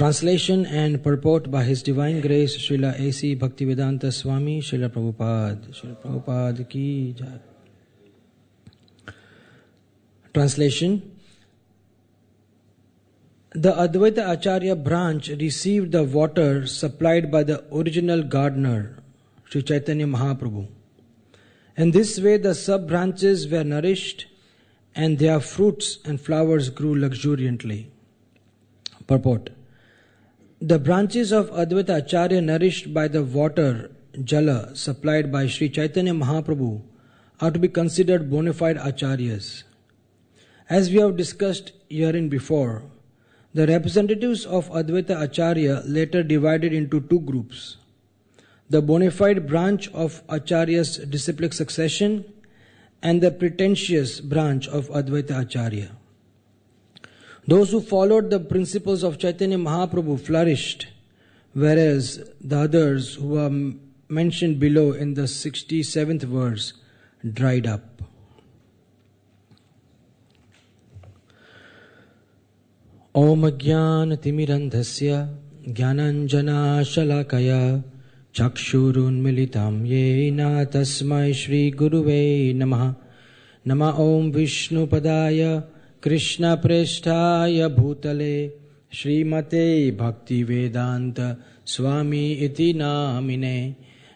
Translation and purport by His Divine Grace Srila A.C. Bhaktivedanta Swami Srila Prabhupada ki jai. Translation. The Advaita Acharya branch received the water supplied by the original gardener, Sri Chaitanya Mahaprabhu. In this way the sub-branches were nourished and their fruits and flowers grew luxuriantly. Purport. The branches of Advaita Acharya nourished by the water, Jala, supplied by Sri Chaitanya Mahaprabhu are to be considered bona fide Acharyas. As we have discussed herein before, the representatives of Advaita Acharya later divided into two groups: the bona fide branch of Acharya's disciplic succession and the pretentious branch of Advaita Acharya. Those who followed the principles of Chaitanya Mahaprabhu flourished, whereas the others who are mentioned below in the 67th verse dried up. Om Jnana Timirandhasya Jnananjana Shalakaya Chakshurun Militam Yena Tasmai Shri Guruve Namaha. Nama Om Vishnu Padaya Krishna Presthaya Bhutale Srimate Bhakti Vedanta Swami Iti Namine.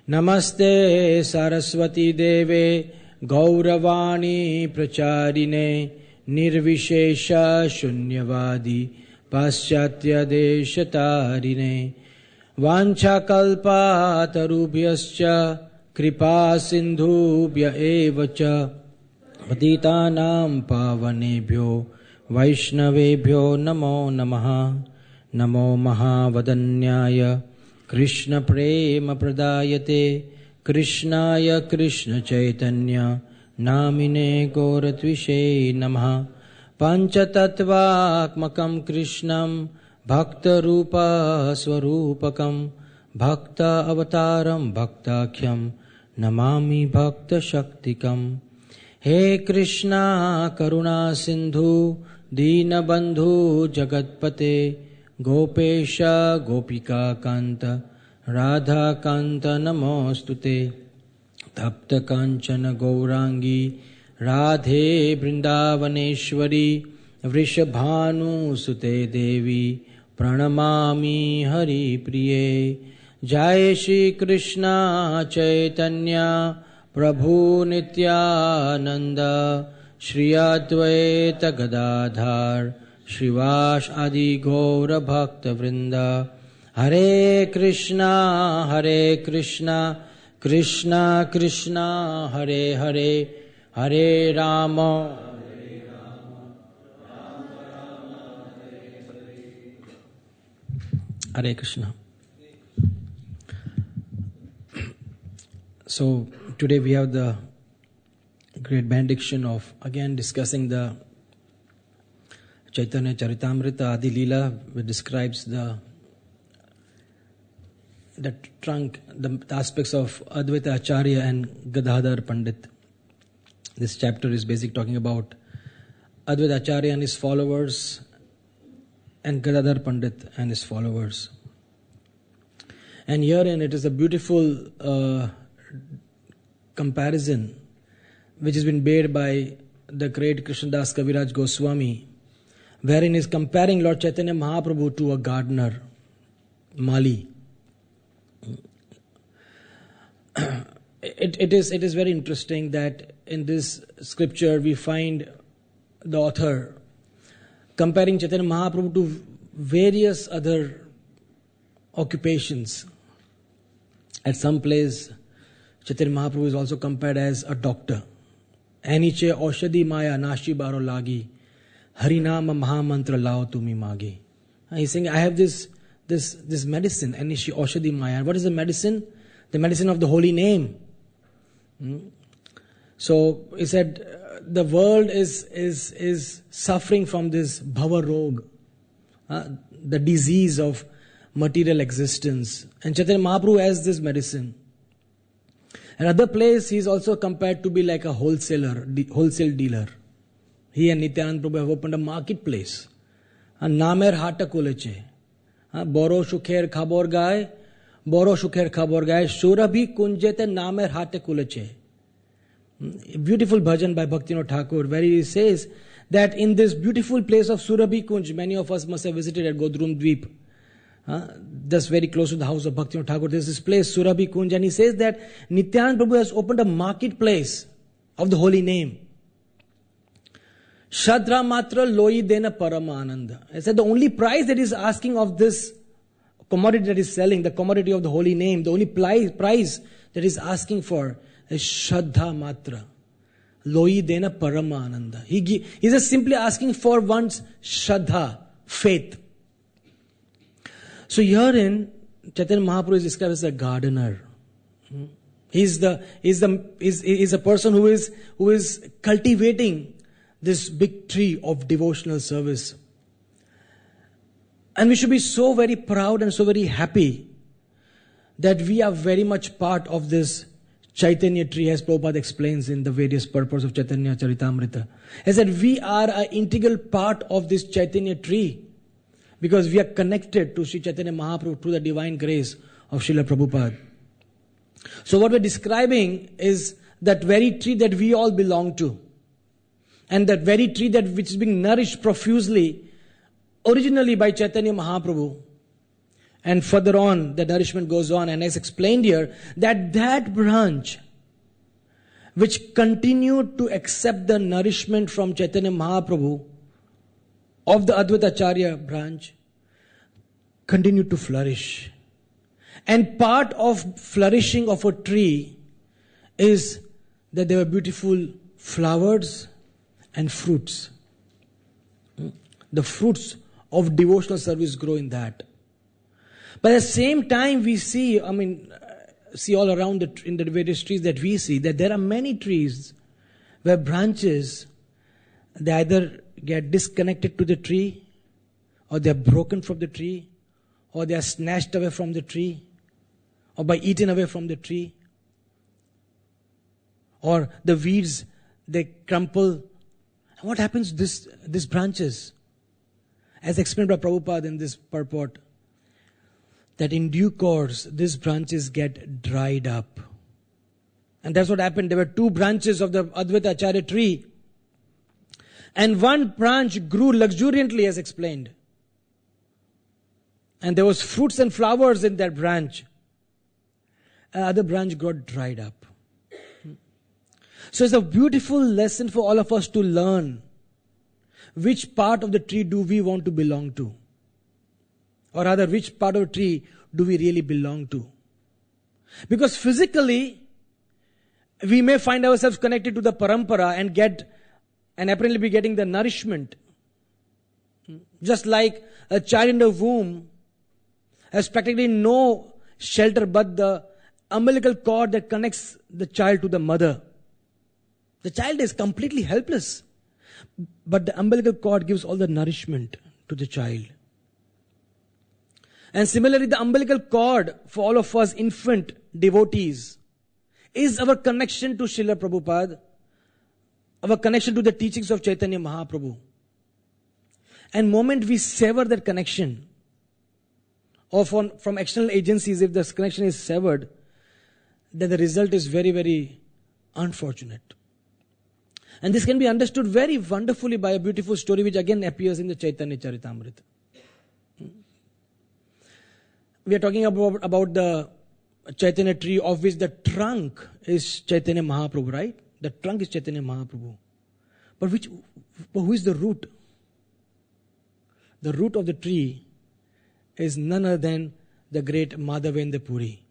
Namaste Saraswati Deve Gauravani Pracharine Nirvishesha Shunyavadi Paschatya Deshatarine Vancha Kalpa Tarubhyascha Kripa Sindhubhya Evacha Patitanam Pavanebhyo Vaishnavebhyo Namo Namaha. Namo Mahavadanyaya Krishna Prema Pradayate Krishnaya Krishna Chaitanya Namine Goratvishe Namaha. Panchatattvaakmakam Krishnam Bhakta Rupa Swarupakam Bhakta Avataram Bhaktakhyam Namami Bhakta Shaktikam. He Krishna Karuna Sindhu Deenabandhu Jagatpate Gopesha Gopika Kanta Radha Kanta Namostute Tapta Kanchana Gaurangi Radhe Vrindavaneshwari Vrishabhanu Sute Devi Pranamami Hari Priye. Jai Shri Krishna Chaitanya Prabhu Nityananda Shri Advaita Gadadhar Shrivas Adi Gaura Bhakta Vrinda. Hare Krishna Krishna Krishna Hare Hare Hare Rama Hare Krishna. So today we have the great benediction of again discussing the Chaitanya Charitamrita Adi Lila, which describes the trunk, the aspects of Advaita Acharya and Gadadhar Pandit. This chapter is basically talking about Advaita Acharya and his followers and Gadadhar Pandit and his followers. And herein it is a beautiful comparison which has been made by the great Krishnadas Kaviraj Goswami, wherein he is comparing Lord Chaitanya Mahaprabhu to a gardener, Mali. It is very interesting that in this scripture we find the author comparing Chaitanya Mahaprabhu to various other occupations. At some place, Chaitanya Mahaprabhu is also compared as a doctor. Aniche Aushadhi Maya Nashi Baro Lagi Harinama Mahamantra Lao Tumi Magi. He's saying, I have this medicine, Anishi Aushadhi Maya. What is the medicine? The medicine of the holy name. So he said, the world is suffering from this bhava rog, the disease of material existence. And Chaitanya Mahaprabhu has this medicine. Another place he is also compared to be like a wholesale dealer. He and Nityananda Prabhu have opened a marketplace. Namer Hata Koleche. Boro shukher khabor gai, Surabhi kunjete namer hate kuleche. Beautiful bhajan by Bhaktivinoda Thakur, where he says that in this beautiful place of Surabhi Kunj, many of us must have visited at Godrum Dweep, just very close to the house of Bhaktivinoda Thakur. There is this place, Surabhi Kunj, and he says that Nityanand Prabhu has opened a marketplace of the holy name. Shadra matra loi dena paramananda. I said the only price that is asking of this commodity that is selling, the commodity of the holy name, the only price that is asking for is Shraddha matra. Loi dena paramananda. He is just simply asking for one's Shraddha, faith. So herein, Chaitanya Mahaprabhu is described as a gardener. He's a person who is cultivating this big tree of devotional service. And we should be so very proud and so very happy that we are very much part of this Chaitanya tree, as Prabhupada explains in the various purports of Chaitanya Charitamrita. As that we are an integral part of this Chaitanya tree because we are connected to Sri Chaitanya Mahaprabhu through the divine grace of Srila Prabhupada. So what we're describing is that very tree that we all belong to. And that very tree which is being nourished profusely, originally by Chaitanya Mahaprabhu. And further on, the nourishment goes on. And as explained here, that branch which continued to accept the nourishment from Chaitanya Mahaprabhu of the Advaita Acharya branch, continued to flourish. And part of flourishing of a tree is that there were beautiful flowers and fruits. The fruits of devotional service grow in that. But at the same time we see all around in the various trees that we see, that there are many trees where branches, they either get disconnected to the tree, or they are broken from the tree, or they are snatched away from the tree, or by eaten away from the tree, or the weeds, they crumple. What happens to these branches? As explained by Prabhupada in this purport, that in due course, these branches get dried up. And that's what happened. There were two branches of the Advaita Acharya tree. And one branch grew luxuriantly, as explained. And there was fruits and flowers in that branch. Other branch got dried up. So it's a beautiful lesson for all of us to learn. Which part of the tree do we want to belong to? Or rather, which part of the tree do we really belong to? Because physically, we may find ourselves connected to the parampara and apparently be getting the nourishment. Just like a child in the womb has practically no shelter but the umbilical cord that connects the child to the mother. The child is completely helpless. But the umbilical cord gives all the nourishment to the child. And similarly, the umbilical cord for all of us infant devotees is our connection to Srila Prabhupada, our connection to the teachings of Chaitanya Mahaprabhu. And moment we sever that connection, or from external agencies, if this connection is severed, then the result is very, very unfortunate. And this can be understood very wonderfully by a beautiful story which again appears in the Chaitanya Charitamrita. We are talking about the Chaitanya tree of which the trunk is Chaitanya Mahaprabhu, right? The trunk is Chaitanya Mahaprabhu. But who is the root? The root of the tree is none other than the great Madhavendra Puri,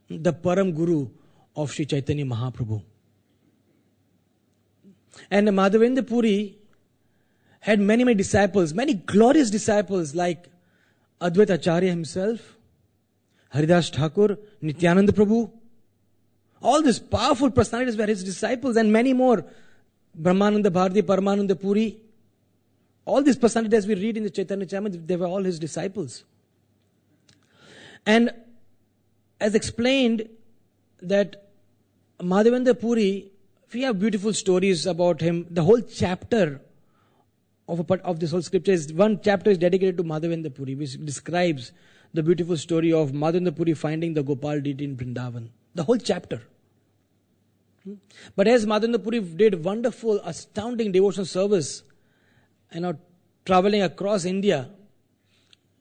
the Param Guru of Sri Chaitanya Mahaprabhu. And Madhavendra Puri had many, many disciples, many glorious disciples like Advaita Acharya himself, Haridas Thakur, Nityananda Prabhu. All these powerful personalities were his disciples, and many more. Brahmananda Bharati, Paramananda Puri. All these personalities we read in the Chaitanya Charitamrita, they were all his disciples. And as explained, that Madhavendra Puri, we have beautiful stories about him. The whole chapter of this whole scripture is one chapter is dedicated to Madhavendra Puri, which describes the beautiful story of Madhavendra Puri finding the Gopal deity in Vrindavan. The whole chapter. But as Madhavendra Puri did wonderful, astounding devotional service, traveling across India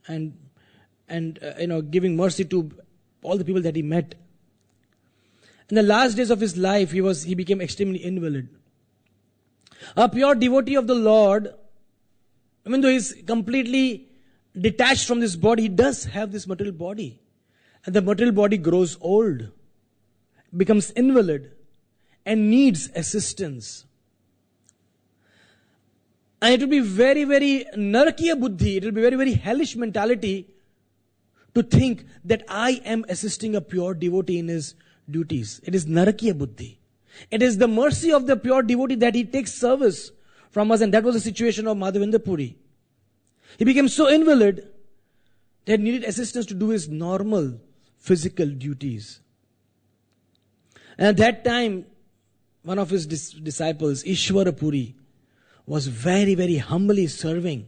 and giving mercy to all the people that he met. In the last days of his life, he became extremely invalid. A pure devotee of the Lord, even though he's completely detached from this body, he does have this material body. And the material body grows old, becomes invalid, and needs assistance. And it will be very, very narkiya buddhi, it will be very, very hellish mentality to think that I am assisting a pure devotee in his duties. It is narkiya buddhi. It is the mercy of the pure devotee that he takes service from us, and that was the situation of Madhavendra Puri. He became so invalid that he needed assistance to do his normal physical duties. And at that time, one of his disciples, Ishwara Puri, was very, very humbly serving.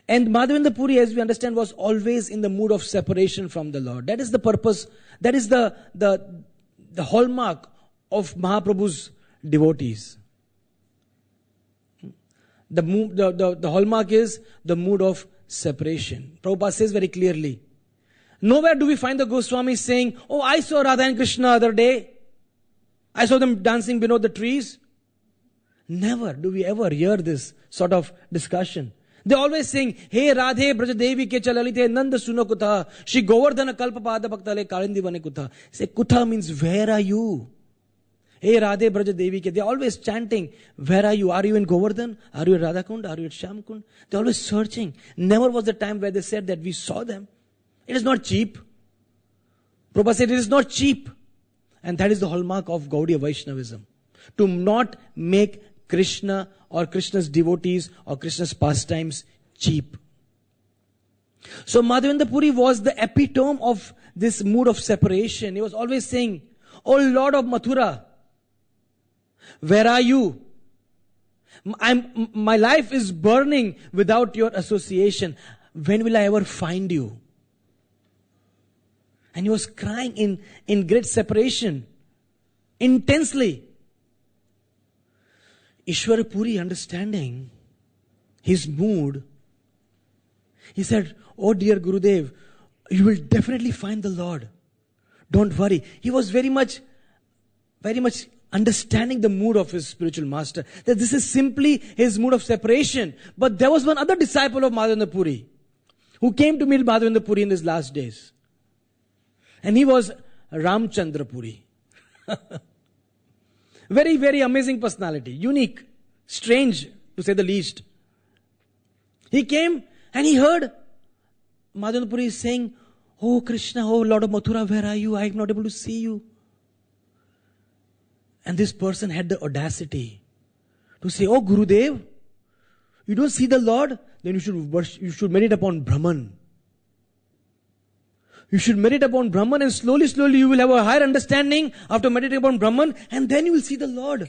And Madhavendra Puri, as we understand, was always in the mood of separation from the Lord. That is the purpose, that is the hallmark of Mahaprabhu's devotees. The hallmark is the mood of separation. Prabhupada says very clearly, nowhere do we find the Goswamis saying, oh, I saw Radha and Krishna the other day. I saw them dancing beneath the trees. Never do we ever hear this sort of discussion. They're always saying, hey Radhe Brajadevi ke chalalite nanda suno kutha, Shri Govardhana kalpapada bhaktale kalindi vane kutha. Say kutha means where are you? Hey Radhe Brajadevi ke. They're always chanting, where are you? Are you in Govardhan? Are you at Radhakund? Are you at Shyamkund? They're always searching. Never was the time where they said that we saw them. It is not cheap. Prabhupada said it is not cheap. And that is the hallmark of Gaudiya Vaishnavism. To not make Krishna or Krishna's devotees or Krishna's pastimes cheap. So Madhavendra Puri was the epitome of this mood of separation. He was always saying, oh Lord of Mathura, where are you? My life is burning without your association. When will I ever find you? And he was crying in great separation, intensely. Ishwara Puri, understanding his mood, he said, oh dear Gurudev, you will definitely find the Lord. Don't worry. He was very much understanding the mood of his spiritual master, that this is simply his mood of separation. But there was one other disciple of Madhavendra Puri who came to meet Madhavendra Puri in his last days. And he was Ramchandra Puri. Very, very amazing personality. Unique. Strange, to say the least. He came and he heard Madhavendra Puri saying, oh Krishna, oh Lord of Mathura, where are you? I am not able to see you. And this person had the audacity to say, oh Gurudev, you don't see the Lord? Then you should meditate upon Brahman. You should meditate upon Brahman, and slowly you will have a higher understanding after meditating upon Brahman, and then you will see the Lord.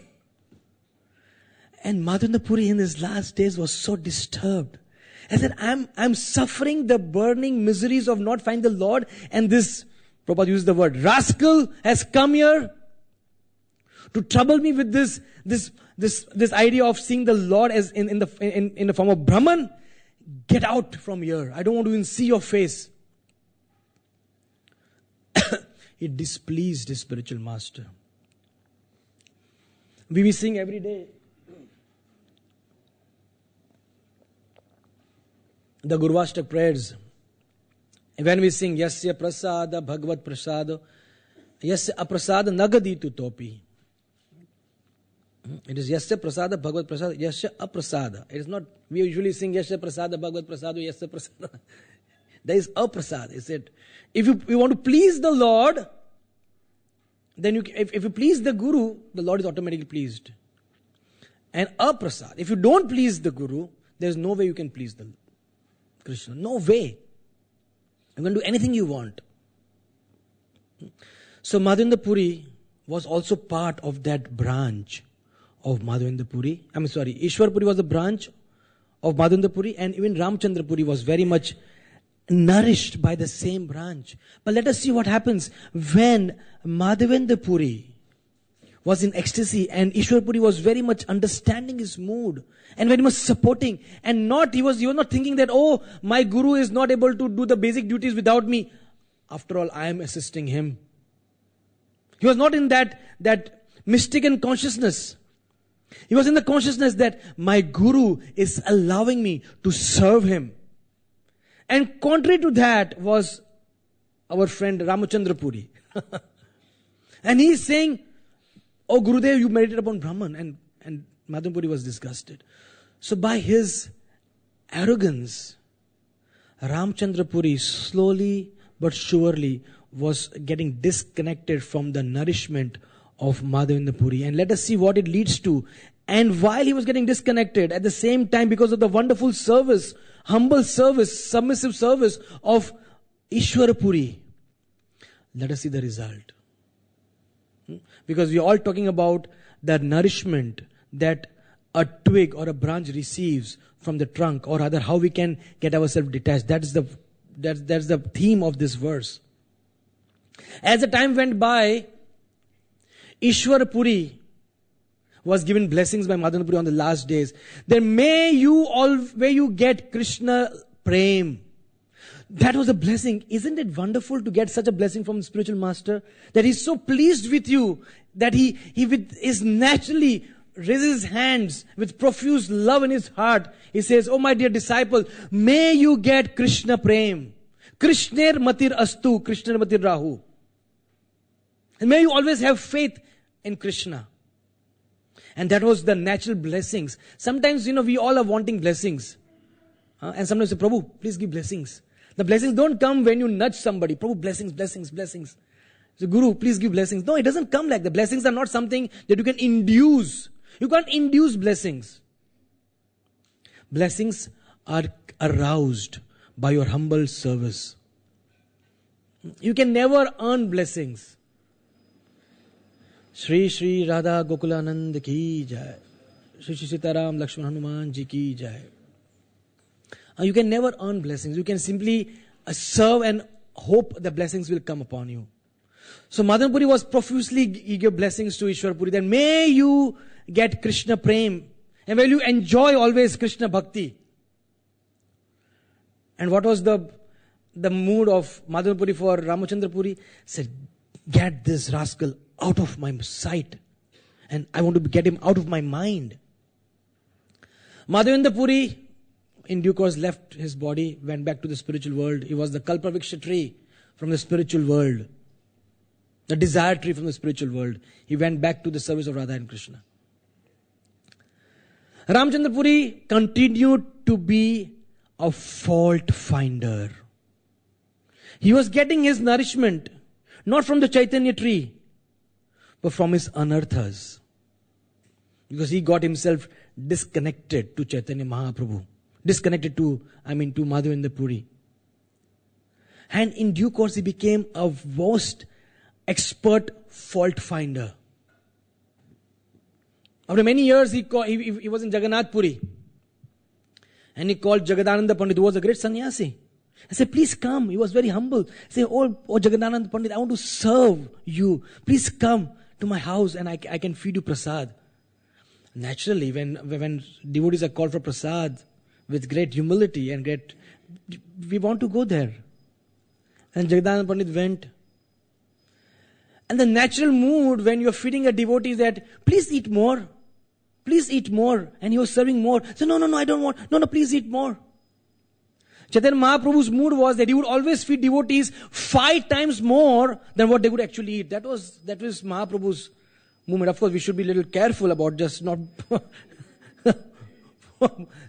And Madhavendra Puri in his last days was so disturbed. I said, I'm suffering the burning miseries of not finding the Lord, and this, Prabhupada used the word, rascal has come here to trouble me with this idea of seeing the Lord as in the form of Brahman. Get out from here. I don't want to even see your face. It displeased his spiritual master. We sing every day the Gurvashtak prayers. When we sing Yasya Prasada Bhagavad Prasada, Yasya Aprasada Nagaditu Topi. It is Yasya Prasada Bhagavad Prasada, Yasya Aprasada. It is not, we usually sing Yasya Prasada Bhagavad Prasada, Yasya Prasada. There is Aprasada. He said, if you want to please the Lord, then if you please the Guru, the Lord is automatically pleased. And Aprasad, if you don't please the Guru, there is no way you can please the Krishna. No way. You can do anything you want. So Madhavendra Puri was also part of that branch of Madhavendra Puri. Ishwar Puri was a branch of Madhavendra Puri, and even Ramchandra Puri was very much nourished by the same branch. But let us see what happens when Madhavendra Puri was in ecstasy and Ishwar Puri was very much understanding his mood and very much supporting, and he was not thinking that, oh, my guru is not able to do the basic duties without me. After all, I am assisting him. He was not in that mistaken consciousness. He was in the consciousness that my guru is allowing me to serve him. And contrary to that was our friend Ramachandra Puri. And he is saying, oh Gurudev, you meditate upon Brahman. And Madhavendra Puri was disgusted. So by his arrogance, Ramchandra Puri slowly but surely was getting disconnected from the nourishment of Madhavendra Puri. And let us see what it leads to. And while he was getting disconnected, at the same time, because of the wonderful service, humble service, submissive service of Ishwara Puri, let us see the result. Because we are all talking about the nourishment that a twig or a branch receives from the trunk, or rather how we can get ourselves detached. That's the theme of this verse. As the time went by, Ishwara Puri was given blessings by Madhavendra Puri on the last days. Then may you get Krishna Prem. That was a blessing. Isn't it wonderful to get such a blessing from the spiritual master? That he's so pleased with you that he is naturally raises his hands with profuse love in his heart. He says, oh my dear disciple, may you get Krishna Prem. Krishner Matir Astu, Krishner Matir Rahu. And may you always have faith in Krishna. And that was the natural blessings. Sometimes, we all are wanting blessings. And sometimes say, Prabhu, please give blessings. The blessings don't come when you nudge somebody. Prabhu, blessings, blessings, blessings. So, Guru, please give blessings. No, it doesn't come like that. Blessings are not something that you can induce. You can't induce blessings. Blessings are aroused by your humble service. You can never earn blessings. Shri Shri Radha Gokulanand ki jai. Shri Shri Sitaram Lakshman Hanuman ji ki jai. You can never earn blessings. You can simply serve and hope the blessings will come upon you. So Madhavendra Puri was profusely gave blessings to Ishwar Puri. Then may you get Krishna Prem. And will you enjoy always Krishna Bhakti. And what was the mood of Madhavendra Puri for Ramachandra Puri? Said, get this rascal out of my sight. And I want to get him out of my mind. Madhavendra Puri in due course left his body, went back to the spiritual world. He was the Kalpaviksha tree from the spiritual world. The desire tree from the spiritual world. He went back to the service of Radha and Krishna. Ramchandra Puri continued to be a fault finder. He was getting his nourishment not from the Chaitanya tree, but from his anarthas. Because he got himself disconnected to Chaitanya Mahaprabhu. Disconnected to Madhavendra Puri. And in due course, he became a most expert fault finder. After many years, he was in Jagannath Puri. And he called Jagadananda Pandit, who was a great sannyasi. I said, please come. He was very humble. He said, oh Jagadananda Pandit, I want to serve you. Please come to my house and I can feed you prasad. Naturally, when devotees are called for prasad, with great humility and we want to go there. And Jagadananda Pandit went. And the natural mood when you're feeding a devotee is that, please eat more. Please eat more. And he was serving more. So, no, I don't want. No, please eat more. Chaitanya Mahaprabhu's mood was that he would always feed devotees 5 times more than what they would actually eat. That was Mahaprabhu's movement. Of course, we should be a little careful about just not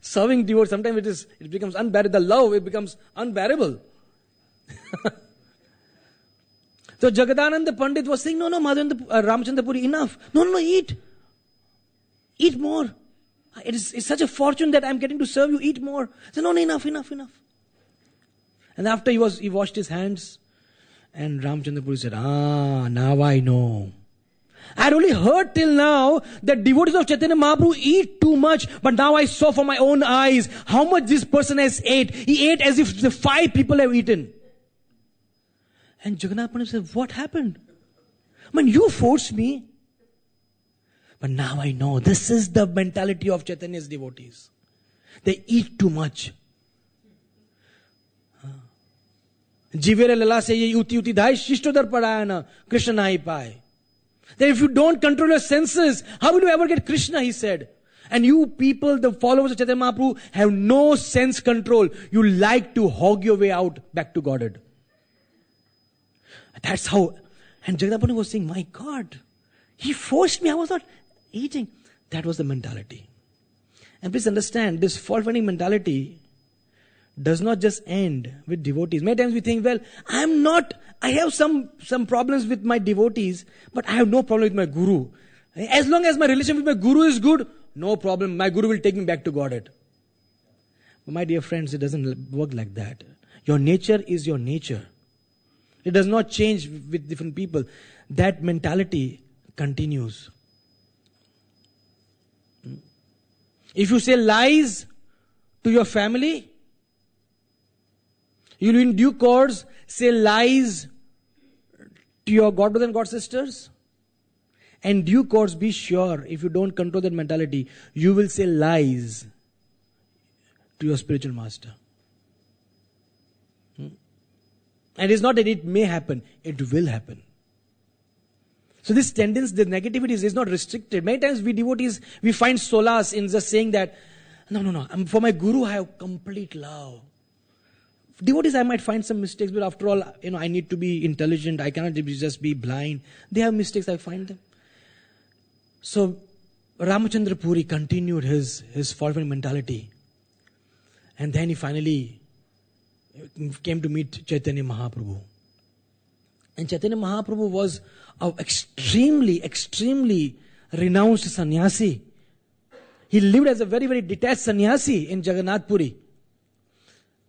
serving devotees. Sometimes it becomes unbearable. The love, it becomes unbearable. So Jagadananda Pandit was saying, no, Ramchandra Puri, enough. No, eat. Eat more. It's such a fortune that I'm getting to serve you. Eat more. So no, enough. And after he washed his hands, and Ramchandra Puri said, now I know. I had only heard till now that devotees of Chaitanya Mahaprabhu eat too much, but now I saw for my own eyes how much this person has ate. He ate as if the 5 people have eaten. And Jagannath Pandit said, what happened? Man, you forced me. But now I know this is the mentality of Chaitanya's devotees. They eat too much. Jivere Lala se ye uti uti dhai shishtodar padayana Krishna nahi paye. That if you don't control your senses, how will you ever get Krishna, he said. And you people, the followers of Chaitanya Mahaprabhu, have no sense control. You like to hog your way out back to Godhead. That's how. And Jagannath Pandit was saying, my God, he forced me. I was not eating. That was the mentality. And please understand, this fault-finding mentality does not just end with devotees. Many times we think, well, I have some problems with my devotees, but I have no problem with my guru. As long as my relation with my guru is good, no problem. My guru will take me back to Godhead. But my dear friends, it doesn't work like that. Your nature is your nature. It does not change with different people. That mentality continues. If you say lies to your family, you will in due course say lies to your godbrothers and godsisters. And due course, be sure, if you don't control that mentality, you will say lies to your spiritual master. And it's not that it may happen, it will happen. So this tendency, the negativity is not restricted. Many times we devotees, we find solace in just saying that, no, for my guru I have complete love. Devotees, I might find some mistakes, but after all, I need to be intelligent. I cannot just be blind. They have mistakes, I find them. So Ramachandra Puri continued his fault-finding mentality. And then he finally came to meet Chaitanya Mahaprabhu. And Chaitanya Mahaprabhu was an extremely renounced sannyasi. He lived as a very, very detached sannyasi in Jagannath Puri.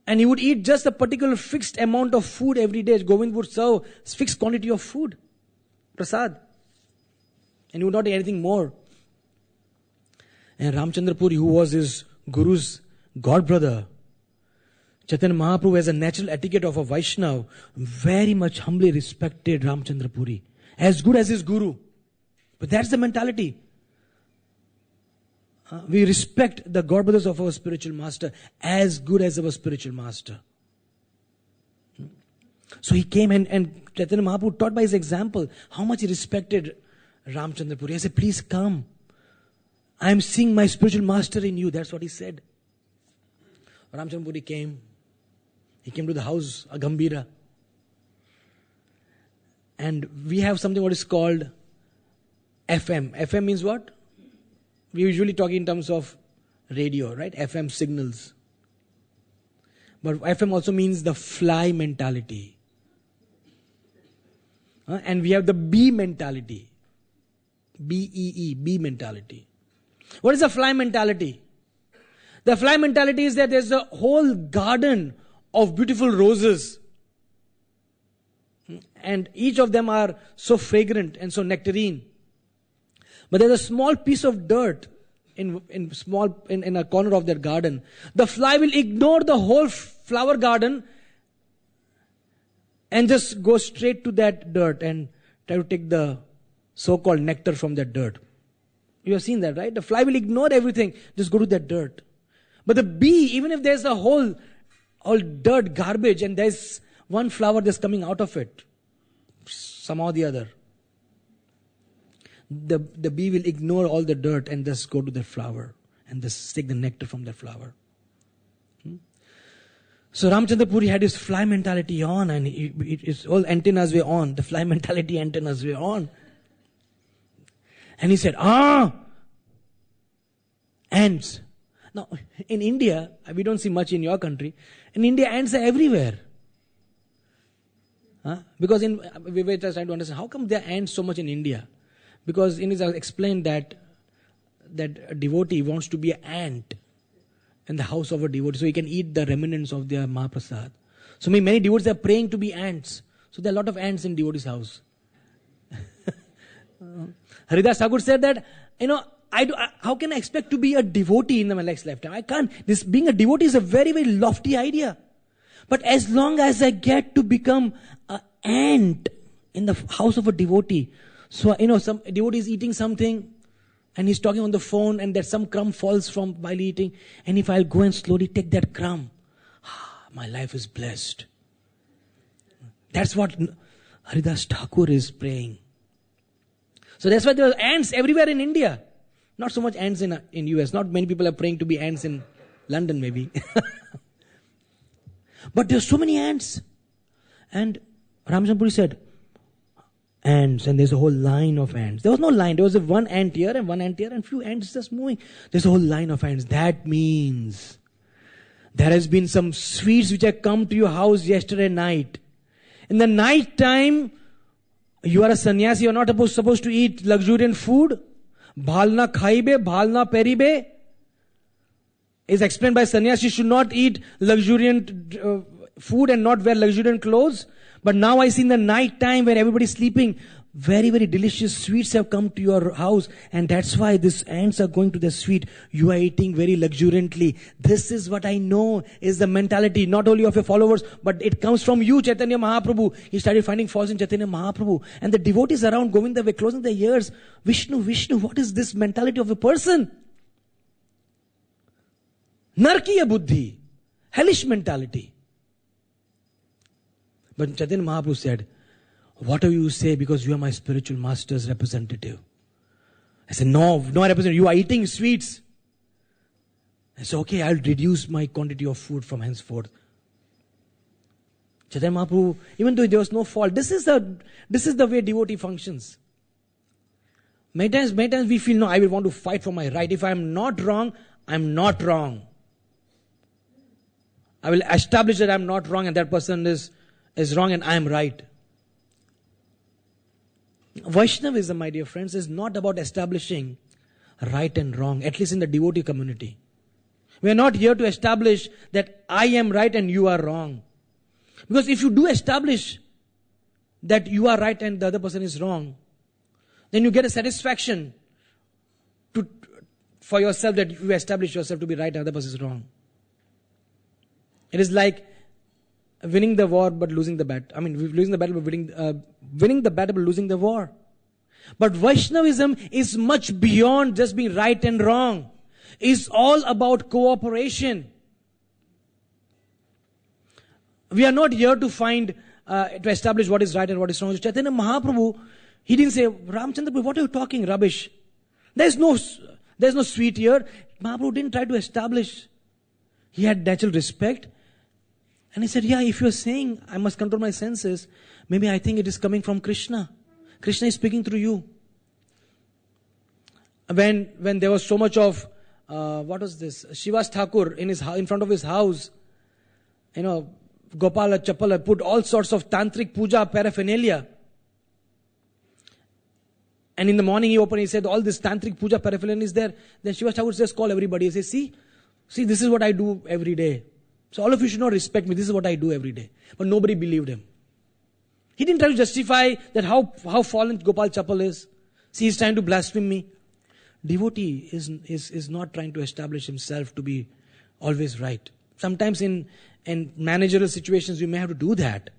And he would eat just a particular fixed amount of food every day. Govind would serve fixed quantity of food, prasad. And he would not eat anything more. And Ramchandra Puri, who was his guru's god brother, Chaitanya Mahaprabhu, as a natural etiquette of a Vaishnava, very much humbly respected Ramchandra Puri, as good as his guru. But that's the mentality. We respect the god brothers of our spiritual master as good as our spiritual master. So he came and Chaitanya Mahaprabhu taught by his example how much he respected Ramchandra Puri. He said, please come. I am seeing my spiritual master in you. That's what he said. Ramchandra Puri came. He came to the house, a Gambira. And we have something what is called FM. FM means what? We usually talk in terms of radio, right? FM signals. But FM also means the fly mentality. And we have the bee mentality. B-E-E, bee mentality. What is the fly mentality? The fly mentality is that there's a whole garden of beautiful roses. And each of them are so fragrant and so nectarine. But there's a small piece of dirt in a corner of that garden. The fly will ignore the whole flower garden and just go straight to that dirt and try to take the so-called nectar from that dirt. You have seen that, right? The fly will ignore everything, just go to that dirt. But the bee, even if there's a whole dirt, garbage, and there's one flower that's coming out of it, somehow or the other, the bee will ignore all the dirt and just go to the flower and just take the nectar from that flower. So Ramchandra Puri had his fly mentality on, and his all antennas were on. The fly mentality antennas were on. And he said, ants. Now, in India, we don't see much in your country. In India, ants are everywhere. Because we were just trying to understand, how come there are ants so much in India? Because in it I explained that a devotee wants to be an ant in the house of a devotee, so he can eat the remnants of their Mahaprasad. So many devotees are praying to be ants. So there are a lot of ants in devotee's house. Haridas Thakur said that, how can I expect to be a devotee in my next lifetime? I can't. Being a devotee is a very, very lofty idea. But as long as I get to become an ant in the house of a devotee, so, some devotee is eating something and he's talking on the phone and that some crumb falls from while eating, and if I'll go and slowly take that crumb, my life is blessed. That's what Haridas Thakur is praying. So that's why there are ants everywhere in India. Not so much ants in US. Not many people are praying to be ants in London maybe. But there are so many ants. And Ramchandra Puri said, ants, and there's a whole line of ants. There was no line. There was one ant here and one ant here and few ants just moving. There's a whole line of ants. That means there has been some sweets which have come to your house yesterday night. In the night time, you are a sannyasi, you are not supposed to eat luxuriant food. Bhalna khaibe, bhalna peribe is explained by sannyasi should not eat luxuriant food and not wear luxuriant clothes. But now I see in the night time where everybody is sleeping, very, very delicious sweets have come to your house, and that's why these ants are going to the sweet. You are eating very luxuriantly. This is what I know is the mentality, not only of your followers, but it comes from you, Chaitanya Mahaprabhu. He started finding faults in Chaitanya Mahaprabhu. And the devotees around going their way, closing their ears. Vishnu, what is this mentality of a person? Narkiya buddhi, hellish mentality. But Chaitanya Mahaprabhu said, whatever you say, because you are my spiritual master's representative. I said, no representative. You are eating sweets. I said, okay, I'll reduce my quantity of food from henceforth. Chaitanya Mahaprabhu, even though there was no fault, this is the way devotee functions. Many times we feel, no, I will want to fight for my right. If I am not wrong, I am not wrong. I will establish that I am not wrong and that person is wrong and I am right. Vaishnavism, my dear friends, is not about establishing right and wrong, at least in the devotee community. We are not here to establish that I am right and you are wrong. Because if you do establish that you are right and the other person is wrong, then you get a satisfaction for yourself that you establish yourself to be right and the other person is wrong. It is like winning the war but losing the battle. I mean, losing the battle but winning the battle but losing the war. But Vaishnavism is much beyond just being right and wrong. It's all about cooperation. We are not here to to establish what is right and what is wrong. Chaitanya Mahaprabhu, he didn't say, Ramchandra Prabhu, what are you talking rubbish? There's no sweet here. Mahaprabhu didn't try to establish. He had natural respect. And he said, yeah, if you're saying I must control my senses, maybe I think it is coming from Krishna. Krishna is speaking through you. When there was so much of, what was this? Shivas Thakur in front of his house, Gopala Chapala put all sorts of tantric puja paraphernalia. And in the morning he opened, he said, all this tantric puja paraphernalia is there. Then Shivas Thakur just called everybody. He said, see, this is what I do every day. So all of you should not respect me. This is what I do every day. But nobody believed him. He didn't try to justify that how fallen Gopal Chapal is. See, he's trying to blaspheme me. Devotee is not trying to establish himself to be always right. Sometimes in managerial situations we may have to do that.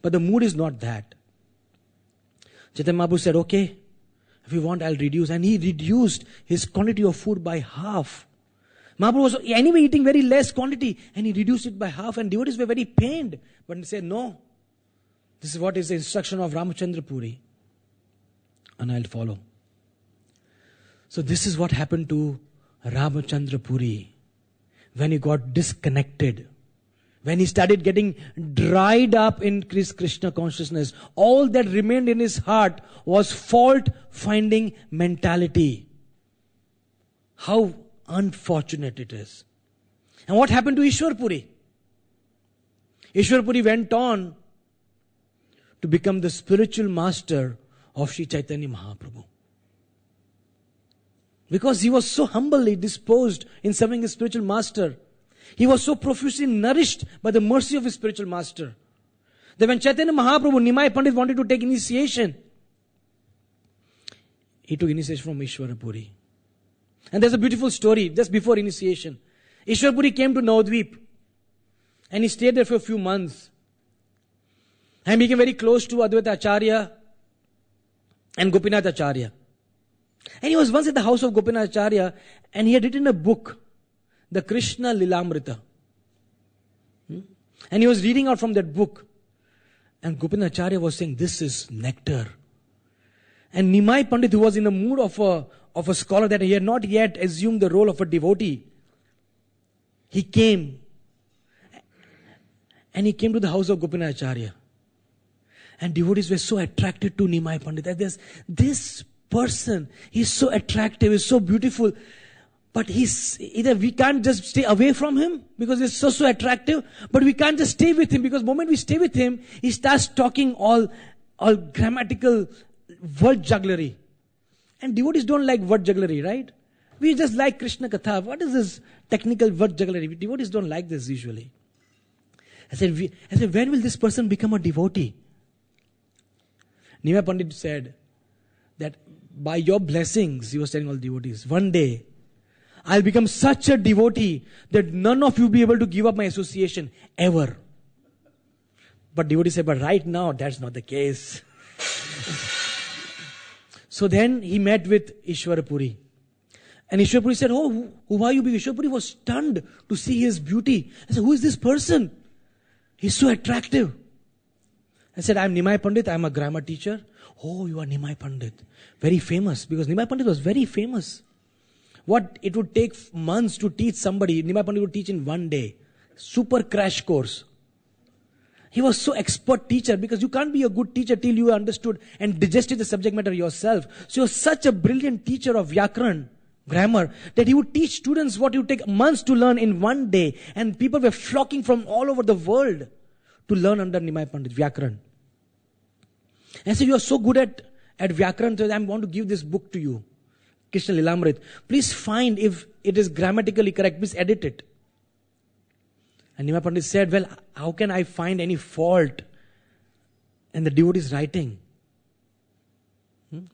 But the mood is not that. Chaitanya Mahaprabhu said, okay, if you want, I'll reduce. And he reduced his quantity of food by half. Mahaprabhu was anyway eating very less quantity and he reduced it by half, and devotees were very pained. But he said, no, this is what is the instruction of Ramchandra Puri and I'll follow. So this is what happened to Ramchandra Puri when he got disconnected. When he started getting dried up in Krishna consciousness, all that remained in his heart was fault-finding mentality. How unfortunate it is. And what happened to Ishwar Puri? Ishwar Puri went on to become the spiritual master of Sri Chaitanya Mahaprabhu. Because he was so humbly disposed in serving his spiritual master. He was so profusely nourished by the mercy of his spiritual master, that when Chaitanya Mahaprabhu, Nimai Pandit wanted to take initiation, he took initiation from Ishwarapuri. And there's a beautiful story just before initiation. Ishwarapuri came to Navadvip and he stayed there for a few months. And became very close to Advaita Acharya and Gopinath Acharya. And he was once at the house of Gopinath Acharya and he had written a book, the Krishna Lilamrita. And he was reading out from that book. And Gopinath Acharya was saying, this is nectar. And Nimai Pandit, who was in the mood of a scholar, that he had not yet assumed the role of a devotee, he came. And he came to the house of Gopinath Acharya. And devotees were so attracted to Nimai Pandit. That this person, he's so attractive, he's so beautiful. But either we can't just stay away from him because he's so attractive, but we can't just stay with him because the moment we stay with him, he starts talking all grammatical word jugglery. And devotees don't like word jugglery, right? We just like Krishna Katha. What is this technical word jugglery? Devotees don't like this usually. I said, when will this person become a devotee? Nimai Pandit said that by your blessings, he was telling all devotees, one day, I'll become such a devotee that none of you will be able to give up my association ever. But devotee said, but right now, that's not the case. So then he met with Ishwarapuri. And Ishwarapuri said, oh, who are you? Ishwarapuri was stunned to see his beauty. I said, who is this person? He's so attractive. I said, I'm Nimai Pandit, I'm a grammar teacher. Oh, you are Nimai Pandit. Very famous, because Nimai Pandit was very famous. What it would take months to teach somebody, Nimai Pandit would teach in one day. Super crash course. He was so expert teacher because you can't be a good teacher till you understood and digested the subject matter yourself. So he was such a brilliant teacher of Vyakaran, grammar, that he would teach students what it would take months to learn in one day. And people were flocking from all over the world to learn under Nimai Pandit, Vyakaran. And so you are so good at Vyakaran, so I want to give this book to you. Krishna Lilamrit. Please find if it is grammatically correct. Please edit it. And Nimai Pandit said, well, how can I find any fault in the devotee's writing?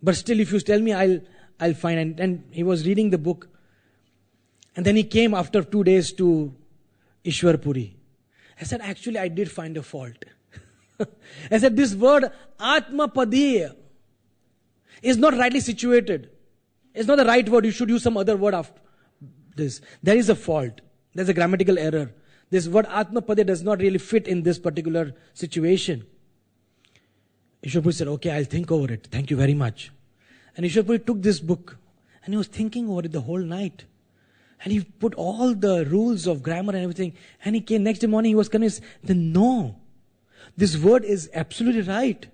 But still, if you tell me, I'll find. And he was reading the book. And then he came after 2 days to Ishwarapuri. I said, actually, I did find a fault. I said, this word, Atmapadhiya, is not rightly situated. It's not the right word. You should use some other word after this. There is a fault. There's a grammatical error. This word Atmapadhiya does not really fit in this particular situation. Ishwarapuri said, okay, I'll think over it. Thank you very much. And Ishwarapuri took this book and he was thinking over it the whole night. And he put all the rules of grammar and everything. And he came next morning, he was convinced that no, this word is absolutely right.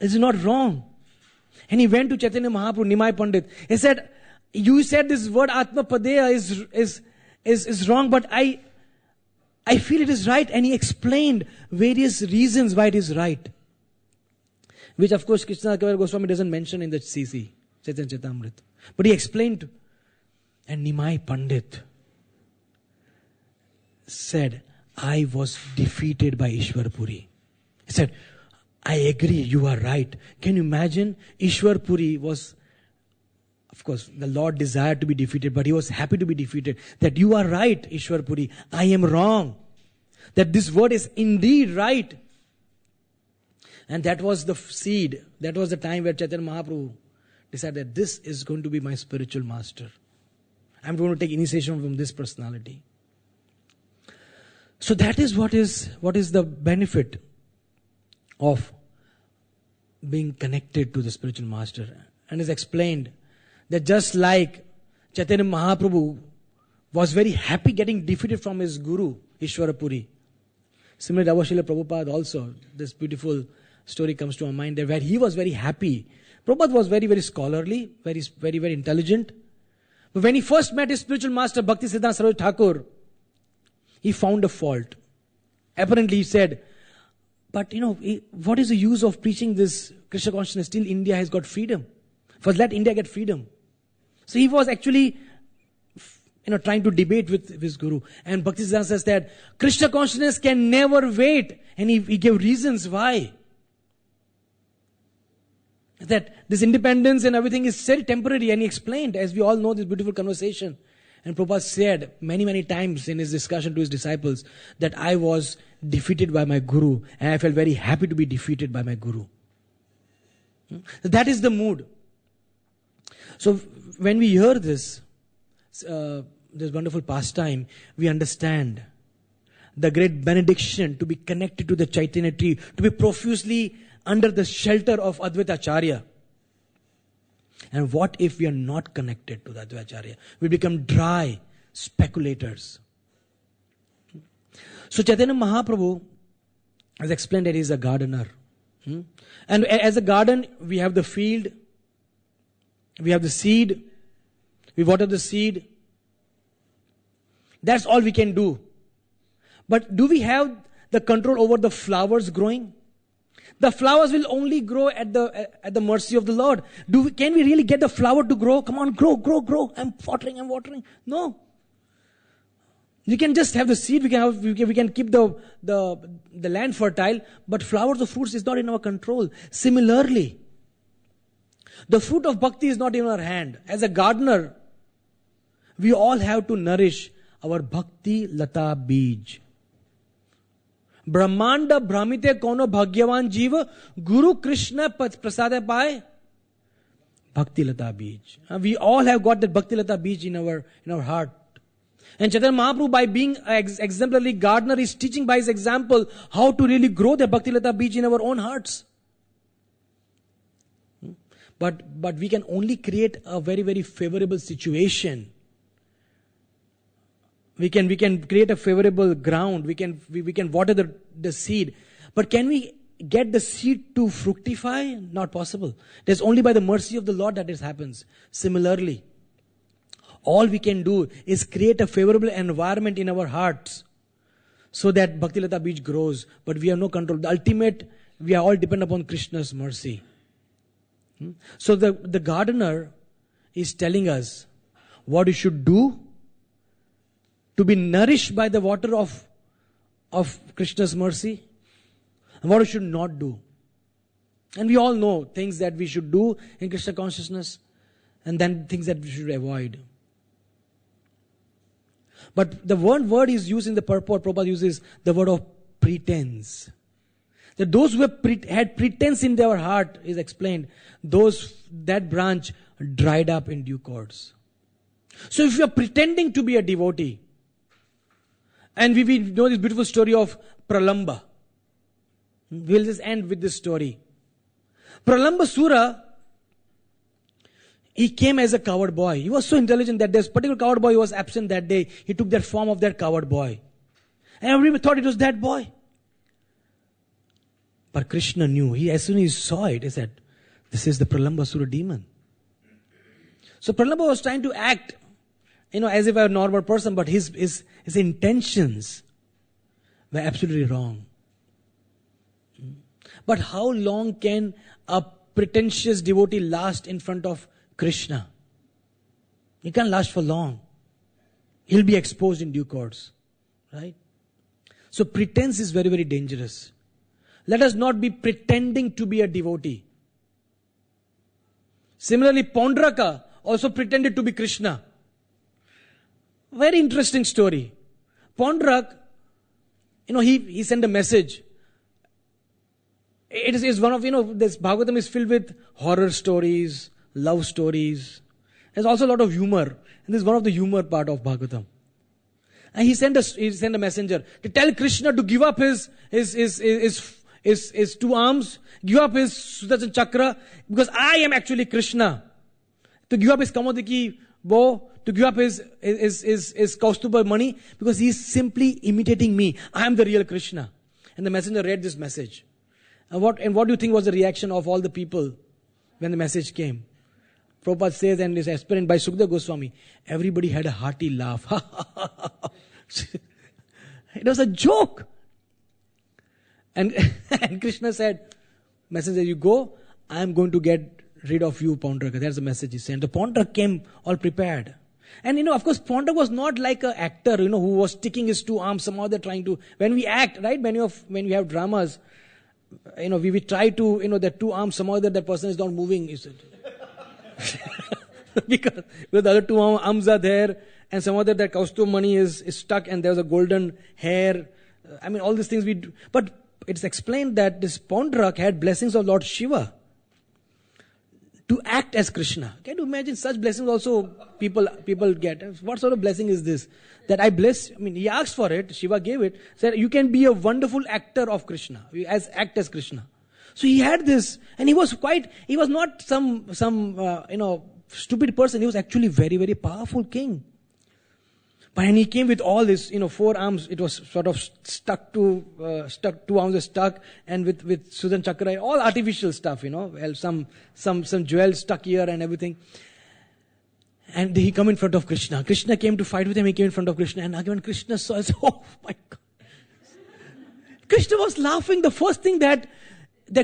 It's not wrong. And he went to Chaitanya Mahaprabhu, Nimai Pandit. He said, you said this word Atmapadheya is wrong, but I feel it is right. And he explained various reasons why it is right. Which of course Krishna Goswami doesn't mention in the CC, Chaitanya Charitamrita. But he explained. And Nimai Pandit said, I was defeated by Ishwarapuri. He said, I agree, you are right. Can you imagine? Ishwarapuri was, of course, the Lord desired to be defeated, but he was happy to be defeated. That you are right, Ishwarapuri. I am wrong. That this word is indeed right. And that was the seed. That was the time where Chaitanya Mahaprabhu decided that this is going to be my spiritual master. I'm going to take initiation from this personality. So that is what is the benefit of being connected to the spiritual master. And is explained that just like Chaitanya Mahaprabhu was very happy getting defeated from his guru, Ishwarapuri. Similarly, Srila Prabhupada also, this beautiful story comes to our mind there where he was very happy. Prabhupada was very, very scholarly, very, very, very intelligent. But when he first met his spiritual master, Bhakti Siddhanta Saraswati Thakur, he found a fault. Apparently he said, but what is the use of preaching this Krishna consciousness till India has got freedom? First let India get freedom. So he was actually, trying to debate with his guru. And Bhakti Siddhanta says that Krishna consciousness can never wait. And he gave reasons why. That this independence and everything is very temporary. And he explained, as we all know, this beautiful conversation. And Prabhupada said many, many times in his discussion to his disciples that I was defeated by my Guru and I felt very happy to be defeated by my Guru. That is the mood. So when we hear this wonderful pastime, we understand the great benediction to be connected to the Chaitanya tree, to be profusely under the shelter of Advaita Acharya. And what if we are not connected to the Advaita Acharya? We become dry speculators. So Chaitanya Mahaprabhu has explained that he is a gardener. And as a garden, we have the field, we have the seed, we water the seed. That's all we can do. But do we have the control over the flowers growing? The flowers will only grow at the mercy of the Lord. Can we really get the flower to grow? Come on, grow. I'm watering. No. You can just have the seed. We can keep the land fertile, but flowers or fruits is not in our control. Similarly, the fruit of bhakti is not in our hand. As a gardener, we all have to nourish our bhakti lata bij. Brahmanda Brahmite Kono Bhagyavan Jiva Guru Krishna Prasada Pai Bhakti Lata Bij. We all have got that Bhakti Lata Bij in our heart. And Chaitanya Mahaprabhu, by being an exemplary gardener, is teaching by his example how to really grow the Bhakti Lata Bij in our own hearts. But we can only create a very, very favorable situation. We can create a favorable ground. We can water the seed. But can we get the seed to fructify? Not possible. It is only by the mercy of the Lord that this happens. Similarly, all we can do is create a favorable environment in our hearts so that Bhakti Lata Bij grows. But we have no control. The ultimate, we are all dependent upon Krishna's mercy. So the gardener is telling us what we should do to be nourished by the water of Krishna's mercy, and what we should not do. And we all know things that we should do in Krishna consciousness, and then things that we should avoid. But the word is used in the purport, Prabhupada uses the word of pretense. That those who had pretense in their heart is explained, that branch dried up in due course. So if you are pretending to be a devotee, and we know this beautiful story of Pralamba. We'll just end with this story. Pralamba Sura, he came as a coward boy. He was so intelligent that this particular coward boy was absent that day. He took that form of that coward boy. And everybody thought it was that boy. But Krishna knew. As soon as he saw it, he said, this is the Pralamba Sura demon. So Pralamba was trying to act as if a normal person, but his intentions were absolutely wrong. But how long can a pretentious devotee last in front of Krishna? He can't last for long. He'll be exposed in due course. Right? So pretense is very, very dangerous. Let us not be pretending to be a devotee. Similarly, Pondraka also pretended to be Krishna. Very interesting story. Pondrak, he sent a message. It is one of, this Bhagavatam is filled with horror stories, love stories. There's also a lot of humor. And this is one of the humor part of Bhagavatam. And he sent a messenger to tell Krishna to give up his two arms, give up his Sudarshan Chakra, because I am actually Krishna. To give up his Kamadiki bow, to give up his Kaustuba money, because he is simply imitating me. I am the real Krishna. And the messenger read this message. And what do you think was the reaction of all the people when the message came? Prabhupada says, and is explained by Sukadeva Goswami, everybody had a hearty laugh. It was a joke. And Krishna said, messenger, you go, I am going to get rid of you, Pondraka. That's the message he sent. The Pondrak came all prepared. And of course, Pondrak was not like an actor, who was sticking his two arms. Somehow they're trying to, when we act, right? When we have dramas, we try to, the two arms, somehow that person is not moving. because the other two arms are there, and somehow that Kaustubh money is stuck, and there's a golden hair. All these things we do. But it's explained that this Pondrak had blessings of Lord Shiva to act as Krishna. Can you imagine such blessings also people get? What sort of blessing is this? That I bless, he asked for it, Shiva gave it, said you can be a wonderful actor of Krishna, act as Krishna. So he had this, and he was not some stupid person, he was actually very, very powerful king. But when he came with all this, 4 arms, it was sort of stuck, 2 arms were stuck, and with Sudan Chakra, all artificial stuff, some jewels stuck here and everything. And he come in front of Krishna. Krishna came to fight with him, he came in front of Krishna, and when Krishna saw, he said, oh my God. Krishna was laughing. The first thing that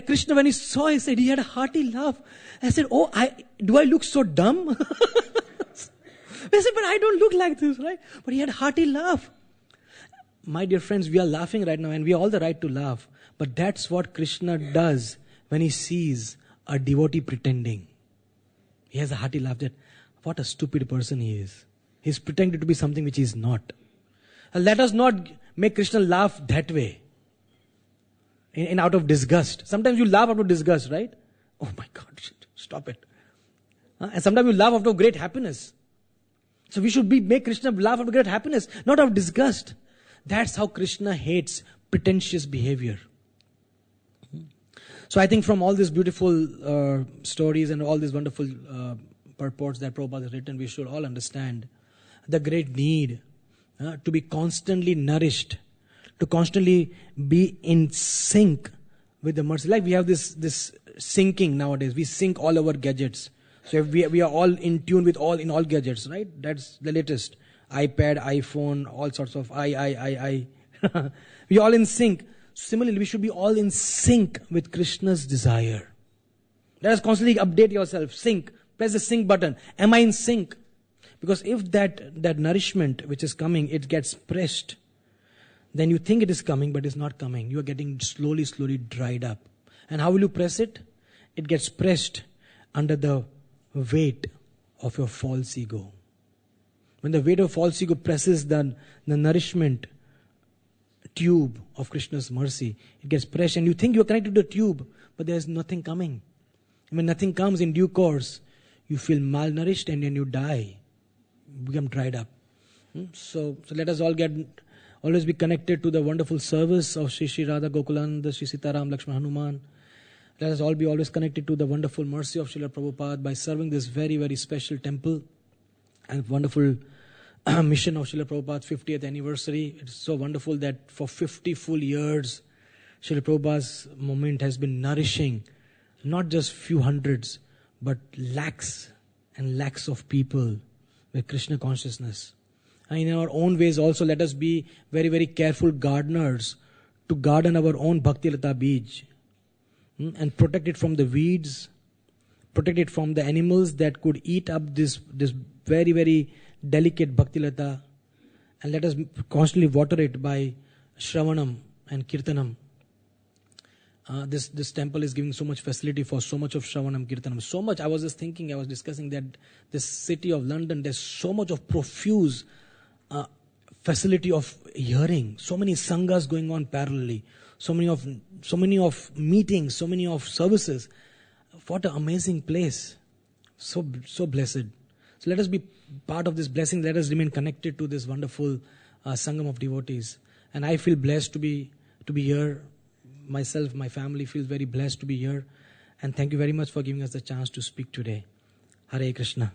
Krishna, when he saw, he said, he had a hearty laugh. I said, do I look so dumb? I said, but I don't look like this, right? But he had a hearty laugh. My dear friends, we are laughing right now, and we have all the right to laugh. But that's what Krishna does when he sees a devotee pretending. He has a hearty laugh that, what a stupid person he is. He's pretending to be something which he is not. And let us not make Krishna laugh that way. In out of disgust. Sometimes you laugh out of disgust, right? Oh my God, stop it. And sometimes you laugh out of great happiness. So we should make Krishna laugh out of great happiness, not out of disgust. That's how Krishna hates pretentious behavior. So I think from all these beautiful stories and all these wonderful purports that Prabhupada has written, we should all understand the great need to be constantly nourished, to constantly be in sync with the mercy. Like we have this syncing nowadays. We sync all our gadgets. So if we are all in tune with all gadgets, right? That's the latest. iPad, iPhone, all sorts of I. We are all in sync. Similarly, we should be all in sync with Krishna's desire. Let us constantly update yourself. Sync. Press the sync button. Am I in sync? Because if that nourishment which is coming, it gets pressed, then you think it is coming, but it's not coming. You are getting slowly dried up. And how will you press it? It gets pressed under the weight of your false ego. When the weight of false ego presses the nourishment tube of Krishna's mercy, it gets pressed and you think you are connected to the tube, but there is nothing coming. And when nothing comes in due course, you feel malnourished and then you die, become dried up. So let us all always be connected to the wonderful service of Shri Radha Gokulananda, Shri Sitaram, Lakshman Hanuman. Let us all be always connected to the wonderful mercy of Srila Prabhupada by serving this very, very special temple and wonderful mission of Srila Prabhupada's 50th anniversary. It's so wonderful that for 50 full years, Srila Prabhupada's movement has been nourishing not just few hundreds, but lakhs and lakhs of people with Krishna consciousness. And in our own ways also, let us be very, very careful gardeners to garden our own Bhakti Lata Bij. And protect it from the weeds, protect it from the animals that could eat up this very, very delicate Bhakti Lata, and let us constantly water it by Shravanam and Kirtanam. This temple is giving so much facility for so much of Shravanam, Kirtanam. So much, I was discussing that this city of London, there's so much of profuse facility of hearing, so many sanghas going on parallelly. So many of meetings, so many of services. What an amazing place. So blessed. So let us be part of this blessing. Let us remain connected to this wonderful Sangam of devotees. And I feel blessed to be here. Myself, my family feels very blessed to be here. And thank you very much for giving us the chance to speak today. Hare Krishna.